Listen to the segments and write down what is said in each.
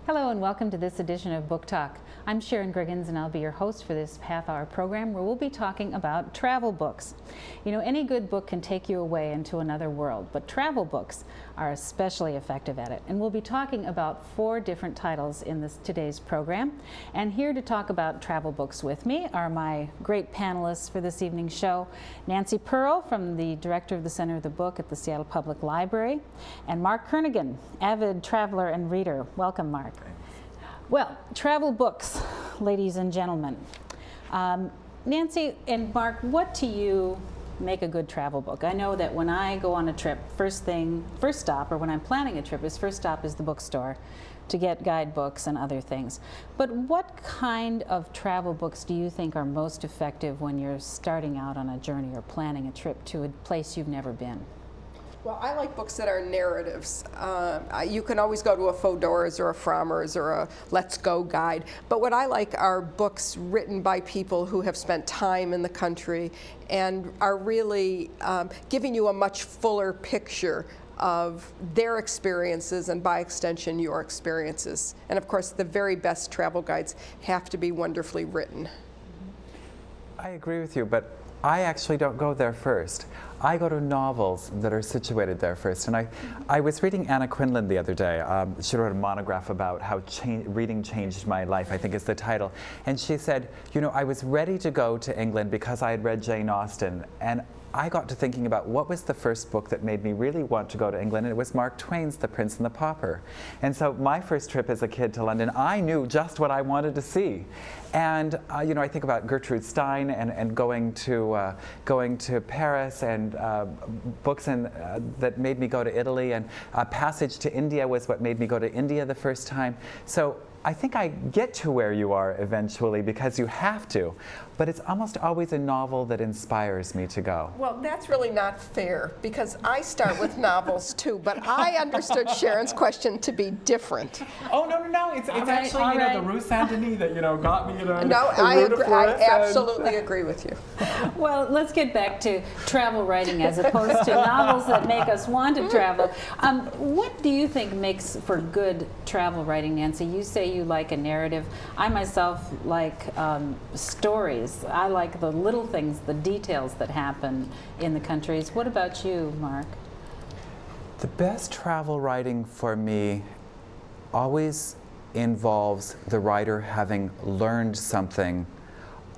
Hello and welcome to this edition of Book Talk. I'm Sharon Griggins and I'll be your host for this half-hour program where we'll be talking about travel books. You know, any good book can take you away into another world, but travel books are especially effective at it. And we'll be talking about 4 different titles in today's program. And here to talk about travel books with me are my great panelists for this evening's show, Nancy Pearl, from the director of the Center of the Book at the Seattle Public Library, and Mark Kernaghan, avid traveler and reader. Welcome, Mark. Well, travel books, ladies and gentlemen. Nancy and Mark, what to you make a good travel book? I know that when I go on a trip, first stop, or when I'm planning a trip, first stop is the bookstore to get guidebooks and other things. But what kind of travel books do you think are most effective when you're starting out on a journey or planning a trip to a place you've never been? Well, I like books that are narratives. You can always go to a Fodor's or a Frommer's or a Let's Go guide. But what I like are books written by people who have spent time in the country and are really giving you a much fuller picture of their experiences and by extension your experiences. And of course the very best travel guides have to be wonderfully written. I agree with you, but I actually don't go there first. I go to novels that are situated there first. And I was reading Anna Quindlen the other day. She wrote a monograph about how reading changed my life, I think is the title. And she said, you know, I was ready to go to England because I had read Jane Austen. And I got to thinking about what was the first book that made me really want to go to England, and it was Mark Twain's The Prince and the Pauper. And so my first trip as a kid to London, I knew just what I wanted to see. And you know, I think about Gertrude Stein and going to Paris, and books that made me go to Italy, and Passage to India was what made me go to India the first time. So I think I get to where you are eventually because you have to, but it's almost always a novel that inspires me to go. Well, that's really not fair because I start with novels too, but I understood Sharon's question to be different. Oh, no, it's actually, the Rue Saint-Denis that, got me, No, I absolutely agree with you. Well, let's get back to travel writing as opposed to novels that make us want to travel. What do you think makes for good travel writing, Nancy? You say you like a narrative. I myself like stories. I like the little things, the details that happen in the countries. What about you, Mark? The best travel writing for me always involves the writer having learned something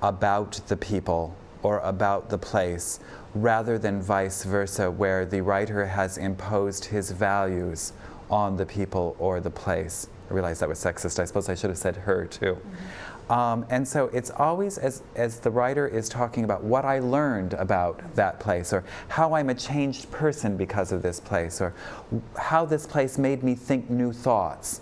about the people or about the place, rather than vice versa, where the writer has imposed his values on the people or the place. I realize that was sexist. I suppose I should have said her too. Mm-hmm. And so it's always as the writer is talking about what I learned about that place, or how I'm a changed person because of this place, or how this place made me think new thoughts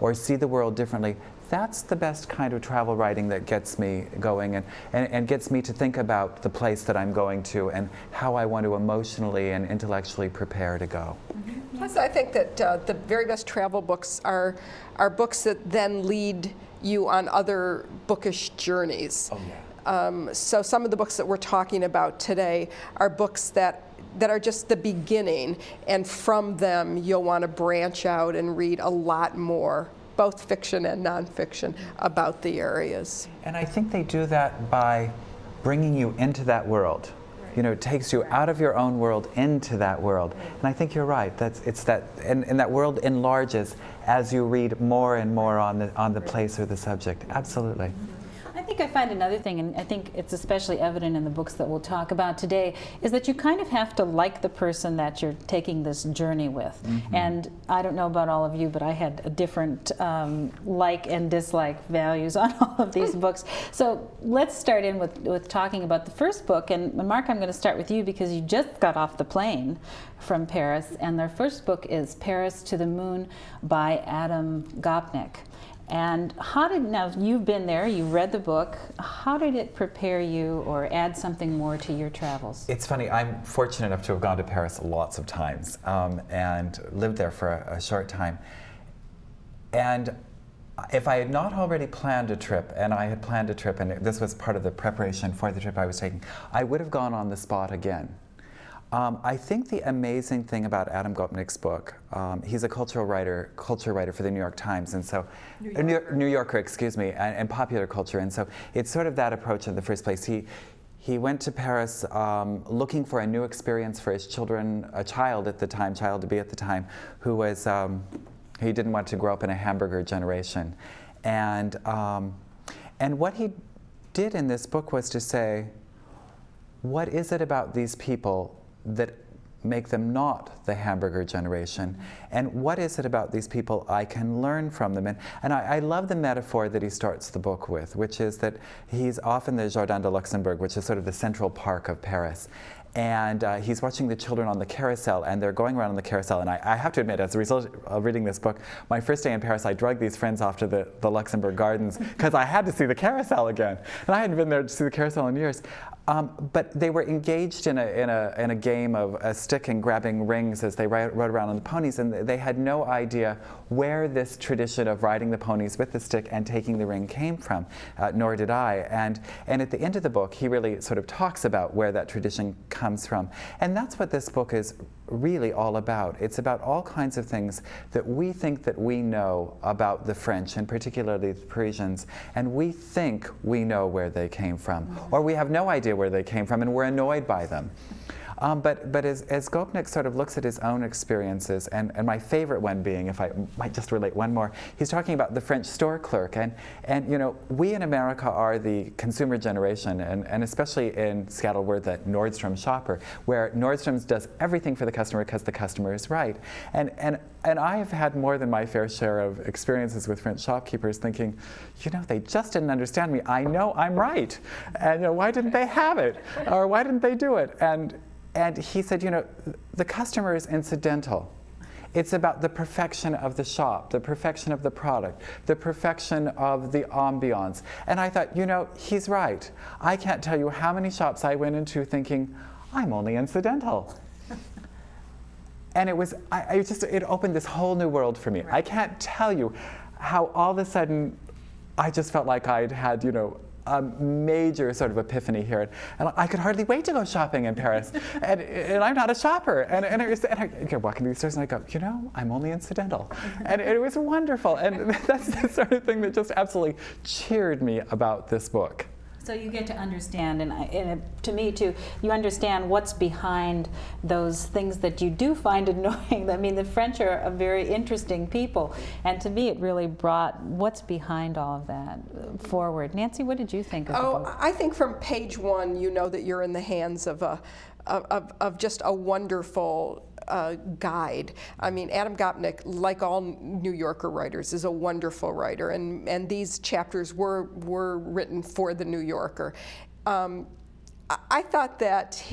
or see the world differently. That's the best kind of travel writing that gets me going and gets me to think about the place that I'm going to and how I want to emotionally and intellectually prepare to go. Mm-hmm. Plus, I think that the very best travel books are books that then lead you on other bookish journeys. Oh, yeah. So some of the books that we're talking about today are books that are just the beginning, and from them you'll want to branch out and read a lot more, both fiction and nonfiction, about the areas. And I think they do that by bringing you into that world. Right. You know, it takes you out of your own world into that world. Right. And I think you're right. And that world enlarges as you read more and more on the place or the subject. Absolutely. I think I find another thing, and I think it's especially evident in the books that we'll talk about today, is that you kind of have to like the person that you're taking this journey with. Mm-hmm. And I don't know about all of you, but I had a different like and dislike values on all of these books. So let's start in with talking about the first book. And Mark, I'm going to start with you because you just got off the plane from Paris. And their first book is Paris to the Moon by Adam Gopnik. And now you've been there, you read the book, how did it prepare you or add something more to your travels? It's funny, I'm fortunate enough to have gone to Paris lots of times and lived there for a short time. And if I had not already planned a trip, and I had planned a trip, and this was part of the preparation for the trip I was taking, I would have gone on the spot again. I think the amazing thing about Adam Gopnik's book, he's a culture writer for the New York Times, and so New Yorker, excuse me, and popular culture, and so it's sort of that approach in the first place. He went to Paris looking for a new experience for his child at the time, who was he didn't want to grow up in a hamburger generation, and what he did in this book was to say, what is it about these people that make them not the hamburger generation, and what is it about these people I can learn from them? And I love the metaphor that he starts the book with, which is that he's off in the Jardin de Luxembourg, which is sort of the central park of Paris. And he's watching the children on the carousel, and they're going around on the carousel. And I have to admit, as a result of reading this book, my first day in Paris, I dragged these friends off to the Luxembourg Gardens because I had to see the carousel again. And I hadn't been there to see the carousel in years. But they were engaged in a game of a stick and grabbing rings as they rode around on the ponies, and they had no idea where this tradition of riding the ponies with the stick and taking the ring came from, nor did I. And at the end of the book, he really sort of talks about where that tradition comes from. And that's what this book is really all about. It's about all kinds of things that we think that we know about the French, and particularly the Parisians, and we think we know where they came from, or we have no idea where they came from, and we're annoyed by them. But as Gopnik sort of looks at his own experiences, and my favorite one being, if I might just relate one more, he's talking about the French store clerk. And you know, we in America are the consumer generation, and especially in Seattle, we're the Nordstrom shopper, where Nordstrom's does everything for the customer because the customer is right. And I have had more than my fair share of experiences with French shopkeepers thinking, you know, they just didn't understand me. I know I'm right. And you know, why didn't they have it? Or why didn't they do it? And he said, you know, the customer is incidental. It's about the perfection of the shop, the perfection of the product, the perfection of the ambiance. And I thought, you know, he's right. I can't tell you how many shops I went into thinking, I'm only incidental. And it was, it opened this whole new world for me. Right. I can't tell you how all of a sudden I just felt like I'd had, you know, a major sort of epiphany here, and I could hardly wait to go shopping in Paris. and I'm not a shopper, and I walk into these stores and I go, you know, I'm only incidental, and it was wonderful, and that's the sort of thing that just absolutely cheered me about this book. So you get to understand, and to me too, you understand what's behind those things that you do find annoying. I mean, the French are a very interesting people, and to me it really brought what's behind all of that forward. Nancy, what did you think of the book? I think from page one, you know that you're in the hands of just a wonderful guide. I mean, Adam Gopnik, like all New Yorker writers, is a wonderful writer, and these chapters were written for the New Yorker. I thought that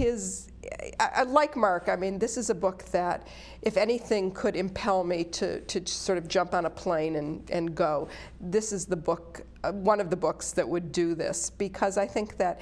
like Mark, I mean, this is a book that, if anything could impel me to sort of jump on a plane and go, this is the book, one of the books that would do this, because I think that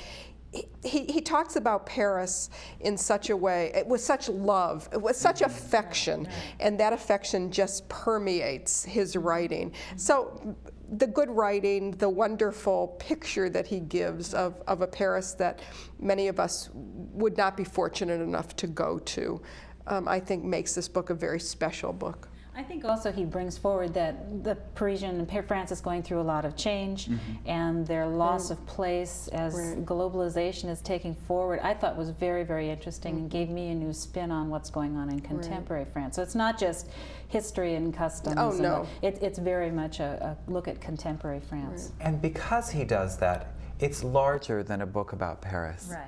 he talks about Paris in such a way, with such love, with such affection, and that affection just permeates his writing. So the good writing, the wonderful picture that he gives of a Paris that many of us would not be fortunate enough to go to, I think makes this book a very special book. I think also he brings forward that the Parisian and France is going through a lot of change, and their loss of place as globalization is taking forward, I thought was very, very interesting, and gave me a new spin on what's going on in contemporary France. So it's not just history and customs. Oh, no. It's very much a look at contemporary France. And because he does that, it's larger than a book about Paris. Right.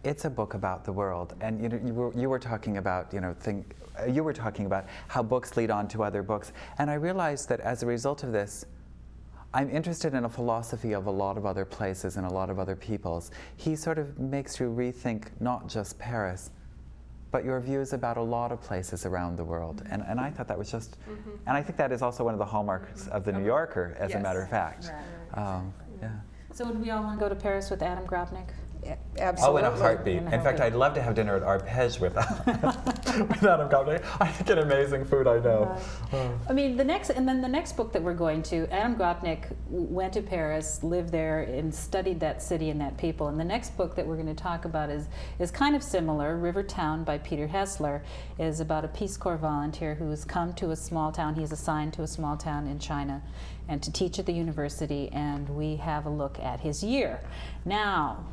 It's a book about the world, and you know, you were talking about, you know, you were talking about how books lead on to other books, and I realized that as a result of this, I'm interested in a philosophy of a lot of other places and a lot of other peoples. He sort of makes you rethink not just Paris, but your views about a lot of places around the world, and I thought that was just, and I think that is also one of the hallmarks of the New Yorker, as a matter of fact. Right. Yeah. So would we all want to go to Paris with Adam Gopnik? Absolutely. Oh, in a heartbeat. In fact, I'd love to have dinner at Arpège with with Adam Gopnik. I get amazing food, I know. I mean, the next book that we're going to, Adam Gopnik went to Paris, lived there, and studied that city and that people. And the next book that we're going to talk about is kind of similar. Rivertown by Peter Hessler is about a Peace Corps volunteer who's come to a small town. He's assigned to a small town in China and to teach at the university, and we have a look at his year. Now,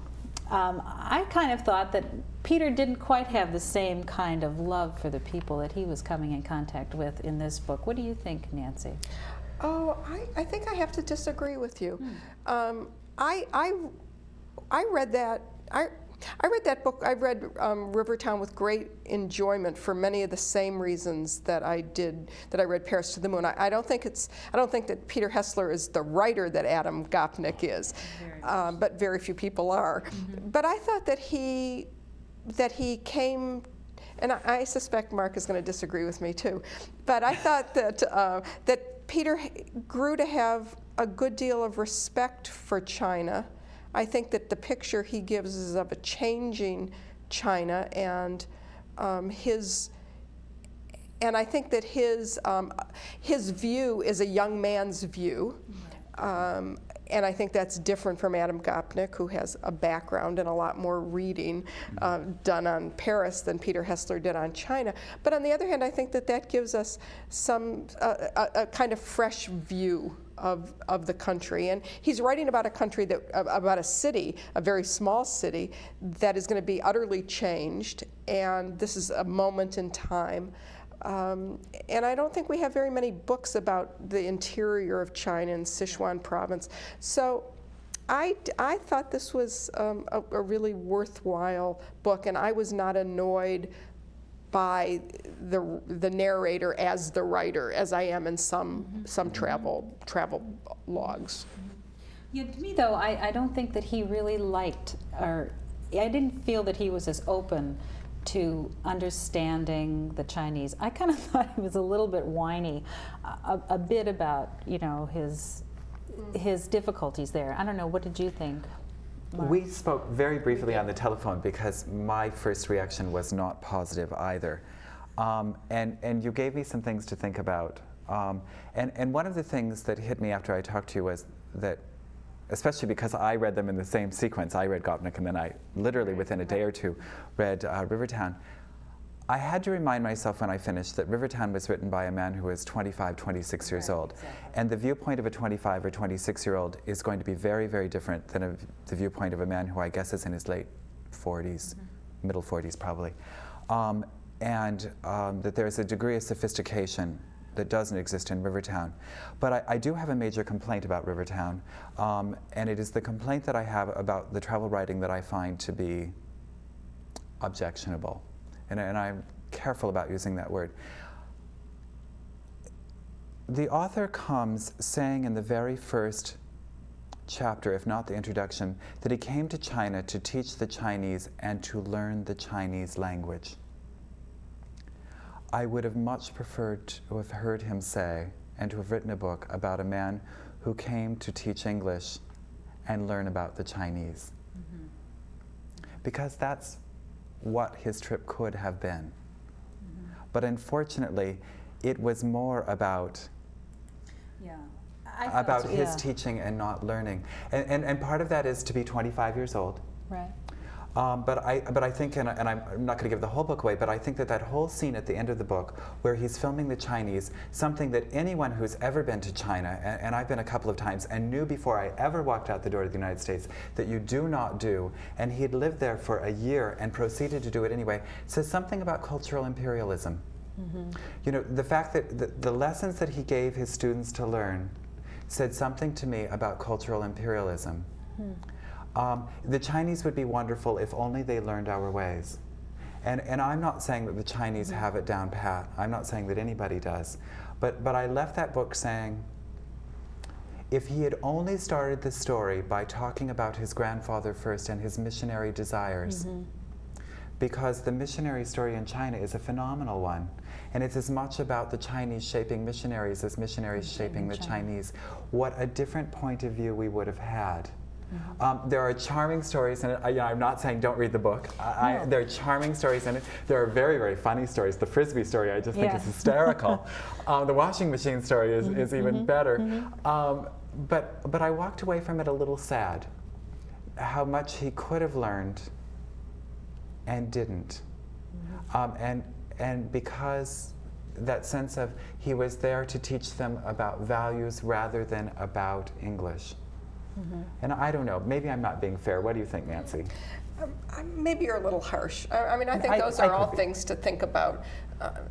I kind of thought that Peter didn't quite have the same kind of love for the people that he was coming in contact with in this book. What do you think, Nancy? Oh, I think I have to disagree with you. I read that. I read that book. I read Rivertown with great enjoyment for many of the same reasons that I read Paris to the Moon. I don't think that Peter Hessler is the writer that Adam Gopnik is, but very few people are. But I thought that he came, and I suspect Mark is going to disagree with me too. But I thought that Peter grew to have a good deal of respect for China. I think that the picture he gives is of a changing China, and I think that his view is a young man's view, and I think that's different from Adam Gopnik, who has a background and a lot more reading done on Paris than Peter Hessler did on China. But on the other hand, I think that gives us a kind of fresh view of the country, and he's writing about a country about a city, a very small city, that is going to be utterly changed, and this is a moment in time. And I don't think we have very many books about the interior of China and Sichuan province. So I thought this was a really worthwhile book, and I was not annoyed by the narrator as the writer, as I am in some travel logs. Yeah, to me though, I don't think that he really liked, or I didn't feel that he was as open to understanding the Chinese. I kind of thought he was a little bit whiny, a bit about his difficulties there. I don't know, what did you think, Mark? We spoke very briefly on the telephone because my first reaction was not positive either. And you gave me some things to think about. And one of the things that hit me after I talked to you was that, especially because I read them in the same sequence, I read Gopnik and then I literally within a day or two read Rivertown. I had to remind myself when I finished that Rivertown was written by a man who was 25, 26 years old. Exactly. And the viewpoint of a 25 or 26-year-old is going to be very, very different than the viewpoint of a man who I guess is in his late 40s, middle 40s probably. That there's a degree of sophistication that doesn't exist in Rivertown. But I do have a major complaint about Rivertown, and it is the complaint that I have about the travel writing that I find to be objectionable. And I'm careful about using that word. The author comes saying in the very first chapter, if not the introduction, that he came to China to teach the Chinese and to learn the Chinese language. I would have much preferred to have heard him say and to have written a book about a man who came to teach English and learn about the Chinese. Because that's what his trip could have been. But unfortunately, it was more about his teaching and not learning. And part of that is to be 25 years old. Right. But I think, and I'm not going to give the whole book away, but I think that whole scene at the end of the book where he's filming the Chinese, something that anyone who's ever been to China, and I've been a couple of times, and knew before I ever walked out the door to the United States that you do not do, and he'd lived there for a year and proceeded to do it anyway, says something about cultural imperialism. You know, the fact that the lessons that he gave his students to learn said something to me about cultural imperialism. The Chinese would be wonderful if only they learned our ways. And I'm not saying that the Chinese have it down pat. I'm not saying that anybody does. But I left that book saying, if he had only started the story by talking about his grandfather first and his missionary desires, because the missionary story in China is a phenomenal one. And it's as much about the Chinese shaping missionaries as missionaries shaping the Chinese. What a different point of view we would have had. There are charming stories in it. I'm not saying don't read the book. No. There are charming stories in it. There are very, very funny stories. The Frisbee story I just think is hysterical. The washing machine story is even better. But I walked away from it a little sad. How much he could have learned and didn't. And because that sense of he was there to teach them about values rather than about English. And I don't know, maybe I'm not being fair. What do you think, Nancy? Maybe you're a little harsh. I mean, I think those are all things to think about.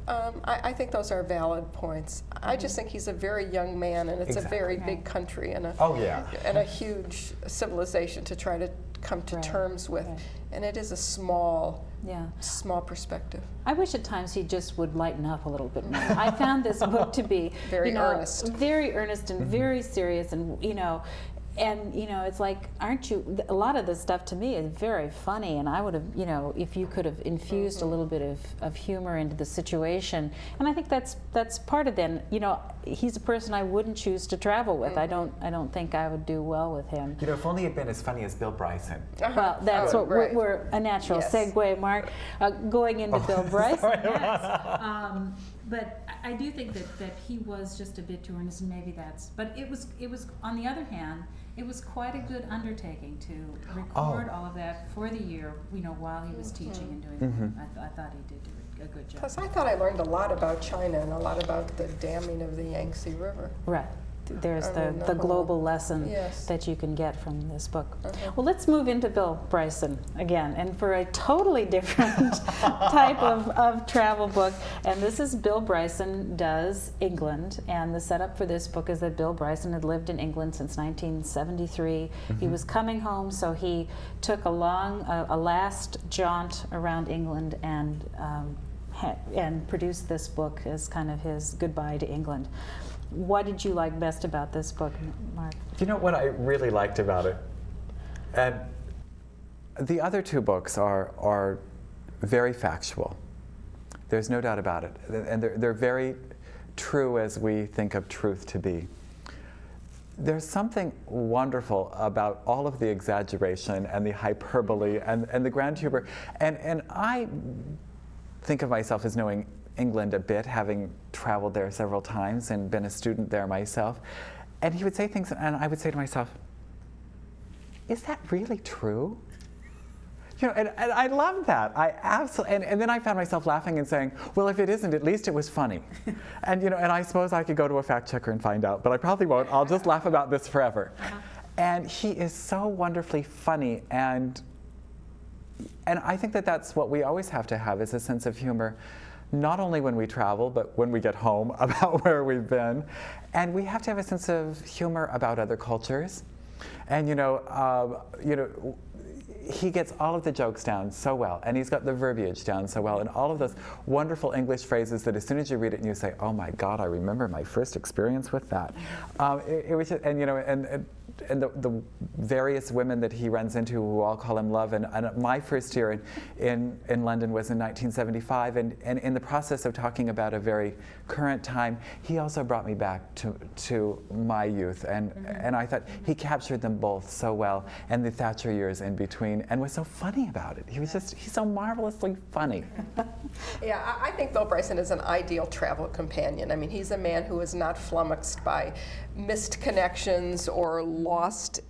I think those are valid points. I just think he's a very young man, and it's a very big country and a huge civilization to try to come to terms with. And it is a small perspective. I wish at times he just would lighten up a little bit more. I found this book to be very earnest and very serious, and it's like, aren't you? A lot of this stuff to me is very funny, and I would have, if you could have infused a little bit of humor into the situation, and I think that's part of then. He's a person I wouldn't choose to travel with. I don't think I would do well with him. If only he'd been as funny as Bill Bryson. Well, that's we're a natural segue, Mark, going into Bill Bryson. But I do think that he was just a bit too earnest, and maybe that's. But it was on the other hand, it was quite a good undertaking to record all of that for the year, while he was teaching and doing it. I thought he did do a good job. Plus, I thought I learned a lot about China and a lot about the damming of the Yangtze River. Right. There's the global lesson that you can get from this book. Well, let's move into Bill Bryson again, and for a totally different type of travel book. And this is Bill Bryson Does England. And the setup for this book is that Bill Bryson had lived in England since 1973. He was coming home, so he took a last jaunt around England and produced this book as kind of his goodbye to England. What did you like best about this book, Mark? You know what I really liked about it? And the other two books are very factual. There's no doubt about it. And they're very true as we think of truth to be. There's something wonderful about all of the exaggeration and the hyperbole and the grand humor. And I think of myself as knowing England a bit, having traveled there several times and been a student there myself. And he would say things, and I would say to myself, is that really true? And I love that. I absolutely, and then I found myself laughing and saying, well, if it isn't, at least it was funny. And and I suppose I could go to a fact checker and find out, but I probably won't. I'll just laugh about this forever. And he is so wonderfully funny, and I think that's what we always have to have, is a sense of humor. Not only when we travel, but when we get home, about where we've been. And we have to have a sense of humor about other cultures. And he gets all of the jokes down so well, and he's got the verbiage down so well, and all of those wonderful English phrases that as soon as you read it and you say, oh my God, I remember my first experience with that. It was just, and the various women that he runs into who all call him love. And my first year in London was in 1975, and in the process of talking about a very current time, he also brought me back to my youth, and I thought he captured them both so well, and the Thatcher years in between, and was so funny about it. He's so marvelously funny. Yeah, I think Bill Bryson is an ideal travel companion. I mean, he's a man who is not flummoxed by missed connections or lost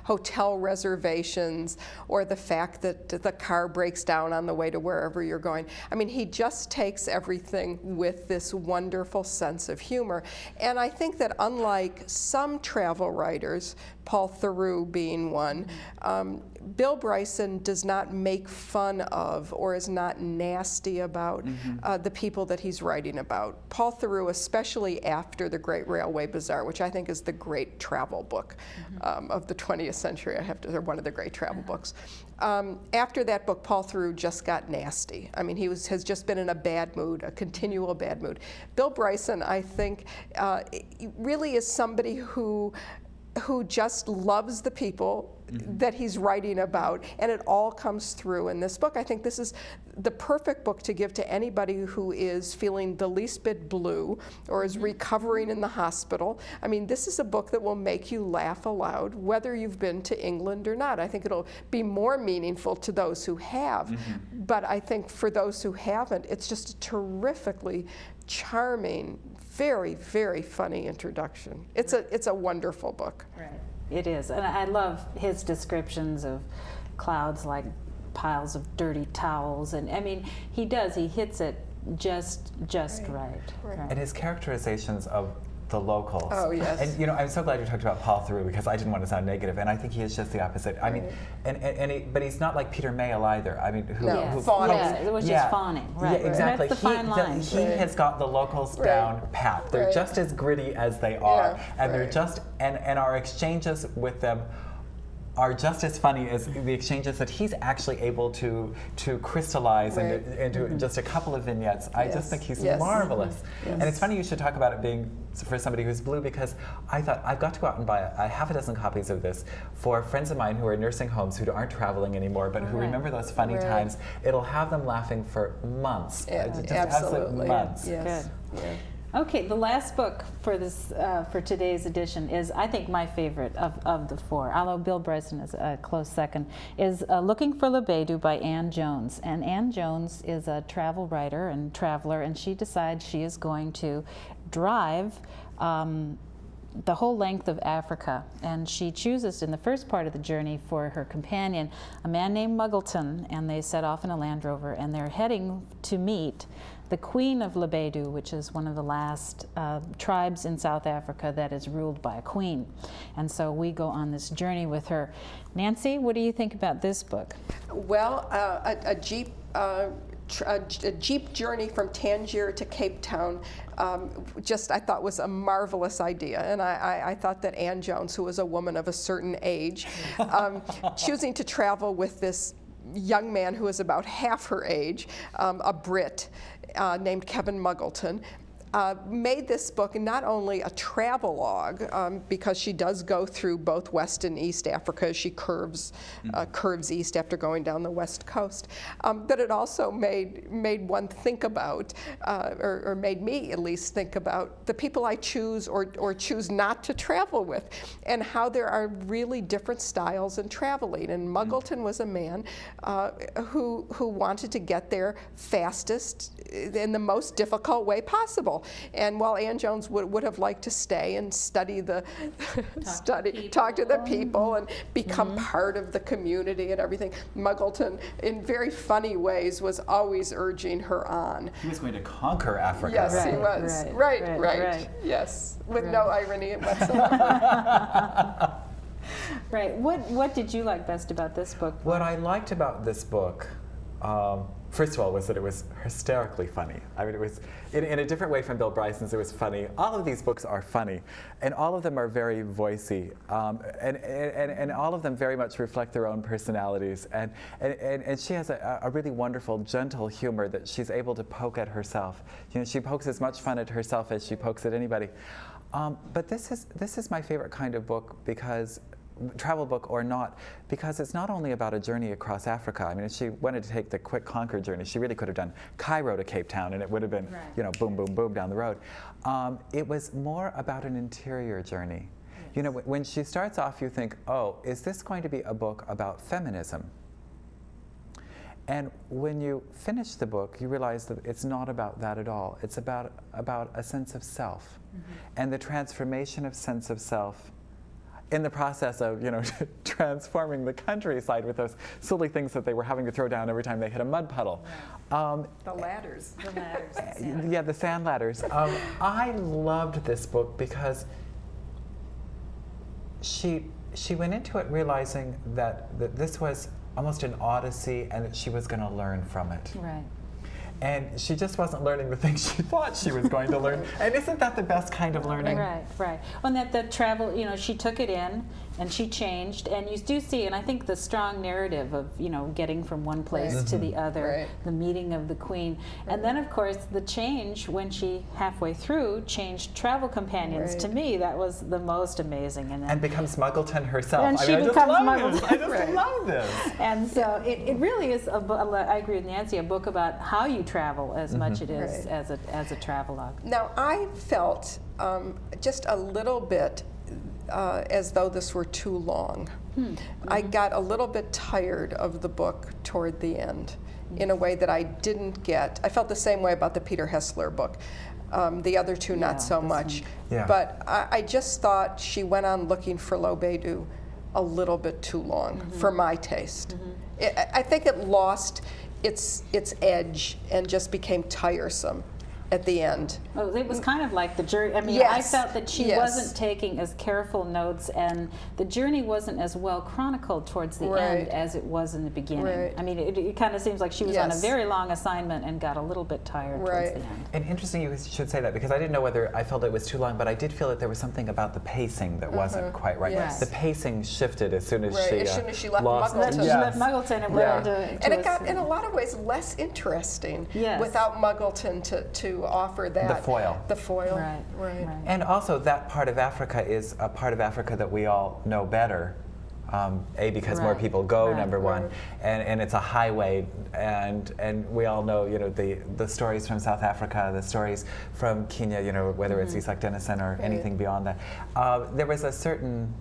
hotel reservations, or the fact that the car breaks down on the way to wherever you're going. I mean, he just takes everything with this wonderful sense of humor. And I think that unlike some travel writers, Paul Theroux being one, Bill Bryson does not make fun of or is not nasty about the people that he's writing about. Paul Theroux, especially after The Great Railway Bazaar, which I think is the great travel book of the 20th century, they're one of the great travel books. After that book, Paul Theroux just got nasty. I mean, he has just been in a bad mood, a continual bad mood. Bill Bryson, I think, really is somebody who just loves the people, that he's writing about, and it all comes through in this book. I think this is the perfect book to give to anybody who is feeling the least bit blue or is recovering in the hospital. I mean, this is a book that will make you laugh aloud, whether you've been to England or not. I think it'll be more meaningful to those who have, but I think for those who haven't, it's just a terrifically charming, very, very funny introduction. It's a wonderful book. Right. It is, and I love his descriptions of clouds like piles of dirty towels, and I mean, he hits it just right. And his characterizations of the locals. Oh, yes. And you know, I'm so glad you talked about Paul Theroux, because I didn't want to sound negative, and I think he is just the opposite. I mean, but he's not like Peter Mayle either. I mean, fawning. It was just fawning, right? Yeah, exactly. That's the fine line. He has got the locals down pat. They're just as gritty as they are, and they're just and our exchanges with them are just as funny as the exchanges that he's actually able to crystallize into just a couple of vignettes. I just think he's marvelous. And it's funny you should talk about it being for somebody who's blue, because I thought I've got to go out and buy a half a dozen copies of this for friends of mine who are in nursing homes who aren't traveling anymore, but who remember those funny times. It'll have them laughing for months. Just absolute months. Good. Yeah. Okay, the last book for this for today's edition is, I think, my favorite of the four, although Bill Bryson is a close second, is Looking for Lebedu by Anne Jones. And Anne Jones is a travel writer and traveler, and she decides she is going to drive the whole length of Africa, and she chooses in the first part of the journey for her companion a man named Muggleton, and they set off in a Land Rover, and they're heading to meet the Queen of Lebedu, which is one of the last tribes in South Africa that is ruled by a queen. And so we go on this journey with her. Nancy, what do you think about this book? Well, a jeep journey from Tangier to Cape Town, I thought was a marvelous idea. And I thought that Anne Jones, who was a woman of a certain age, choosing to travel with this young man who is about half her age, a Brit, named Kevin Muggleton, made this book not only a travelogue, because she does go through both West and East Africa as she curves east after going down the West Coast, but it also made one think about, or made me at least think about, the people I choose or choose not to travel with, and how there are really different styles in traveling. And Muggleton was a man who wanted to get there fastest in the most difficult way possible. And while Anne Jones would have liked to stay and study talk to the people and become part of the community and everything, Muggleton, in very funny ways, was always urging her on. He was going to conquer Africa. Yes, he was. Right. Yes, with no irony whatsoever. Right. What did you like best about this book? What I liked about this book, first of all, was that it was hysterically funny. I mean, it was, in a different way from Bill Bryson's, it was funny. All of these books are funny, and all of them are very voicey, and all of them very much reflect their own personalities. And she has a really wonderful, gentle humor that she's able to poke at herself. You know, she pokes as much fun at herself as she pokes at anybody. But this is my favorite kind of book, because travel book or not, because it's not only about a journey across Africa. I mean, if she wanted to take the quick conquer journey, she really could have done Cairo to Cape Town, and it would have been, you know, boom, boom, boom down the road. It was more about an interior journey. Yes. You know, when she starts off, you think, oh, is this going to be a book about feminism? And when you finish the book, you realize that it's not about that at all. It's about a sense of self, and the transformation of sense of self in the process of, you know, transforming the countryside with those silly things that they were having to throw down every time they hit a mud puddle. The ladders. The ladders. Yeah, the sand ladders. I loved this book because she went into it realizing that this was almost an odyssey, and that she was going to learn from it. Right. and she just wasn't learning the things she thought she was going to learn. And isn't that the best kind of learning? Right, right. Well, and that travel, she took it in and she changed, and you do see, and I think the strong narrative of, getting from one place Right. to the other, Right. the meeting of the Queen, and then of course the change when she halfway through changed travel companions. Right. To me, that was the most amazing. And becomes Muggleton herself. And I she mean, becomes I just love this. I just Right. love this. And so it really is, I agree with Nancy, a book about how you travel as much it is Right. as a travelogue. Now, I felt just a little bit as though this were too long. I got a little bit tired of the book toward the end in a way that I didn't get. I felt the same way about the Peter Hessler book. The other two, Yeah, not so this much. one. Yeah. But I just thought she went on looking for Lobedu a little bit too long for my taste. I think it lost its edge and just became tiresome at the end. Well, it was kind of like the journey. I mean, Yes, I felt that she yes. wasn't taking as careful notes, and the journey wasn't as well chronicled towards the Right. end as it was in the beginning. Right. I mean, it kind of seems like she was on a Yes. very long assignment and got a little bit tired Right. towards the end. And interesting you should say that, because I didn't know whether I felt it was too long, but I did feel that there was something about the pacing that wasn't quite right. Yes. The pacing shifted as soon as Right, she as soon as she left lost Muggleton. She Yes. left Muggleton and Yeah. went to And it got, a- in a lot of ways, less interesting Yes. without Muggleton to offer that. The foil. The foil. Right, Right. right. And also, that part of Africa is a part of Africa that we all know better. Because more Right, people go, right, number one, right. and it's a highway, and we all know, the stories from South Africa, the stories from Kenya, whether it's Isak Dinesen or anything beyond that. There was a certain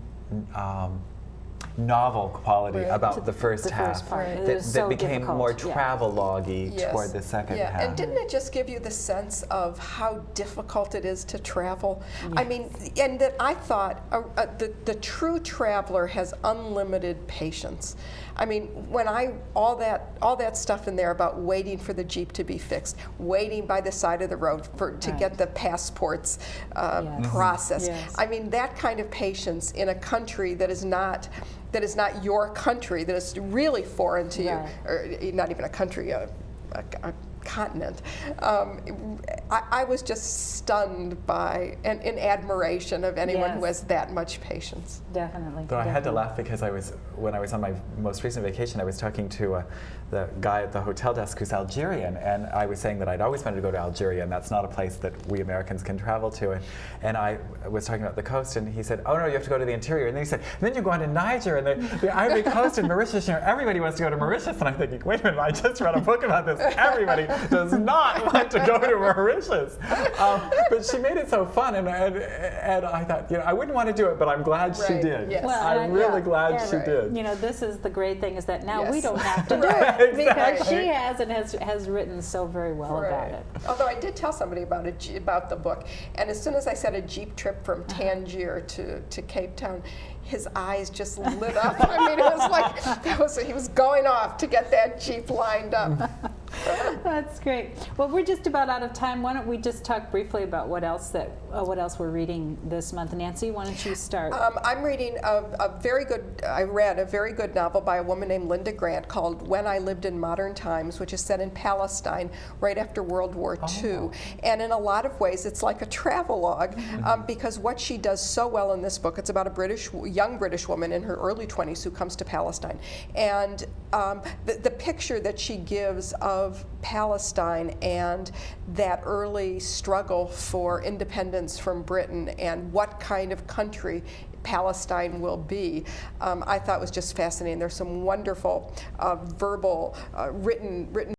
novel quality Right. about the first The half first part. It that, was so became difficult, more yeah. travel-loggy Yes. toward the second Yeah, half. and didn't it just give you the sense of how difficult it is to travel? I mean, and that I thought the true traveler has unlimited patience. I mean, when all that stuff in there about waiting for the Jeep to be fixed, waiting by the side of the road to Right. get the passports Yes. processed. Yes. I mean, that kind of patience in a country that is not your country, that is really foreign to Right. you, or not even a country, a continent. I was just stunned by and in admiration of anyone who Yes. has that much patience. Definitely. Though I had to definitely. laugh because when I was on my most recent vacation, I was talking to the guy at the hotel desk who's Algerian, and I was saying that I'd always wanted to go to Algeria, and that's not a place that we Americans can travel to. And I was talking about the coast, and he said, "Oh no, you have to go to the interior." And then he said, and "Then you go on to Niger and the Ivory Coast and Mauritius. Everybody wants to go to Mauritius." And I'm thinking, "Wait a minute, I just read a book about this. Everybody does not want to go to Mauritius." But she made it so fun, and I thought, I wouldn't want to do it, but I'm glad she Right, did. yes. Well, I'm and really yeah, glad and, she did. This is the great thing, is that now we Yes. don't have to do Right. it because Exactly. she has and has written so very well about Right. it. Although I did tell somebody about the book, and as soon as I said a Jeep trip from Tangier to Cape Town, his eyes just lit up. I mean, it was like he was going off to get that Jeep lined up. That's great. Well, we're just about out of time. Why don't we just talk briefly about what else we're reading this month? Nancy, why don't you start? I'm reading I read a very good novel by a woman named Linda Grant called When I Lived in Modern Times, which is set in Palestine right after World War II. And in a lot of ways, it's like a travelogue because what she does so well in this book, it's about a young British woman in her early 20s who comes to Palestine. And the picture that she gives of Palestine and that early struggle for independence from Britain and what kind of country Palestine will be, I thought was just fascinating. There's some wonderful verbal, written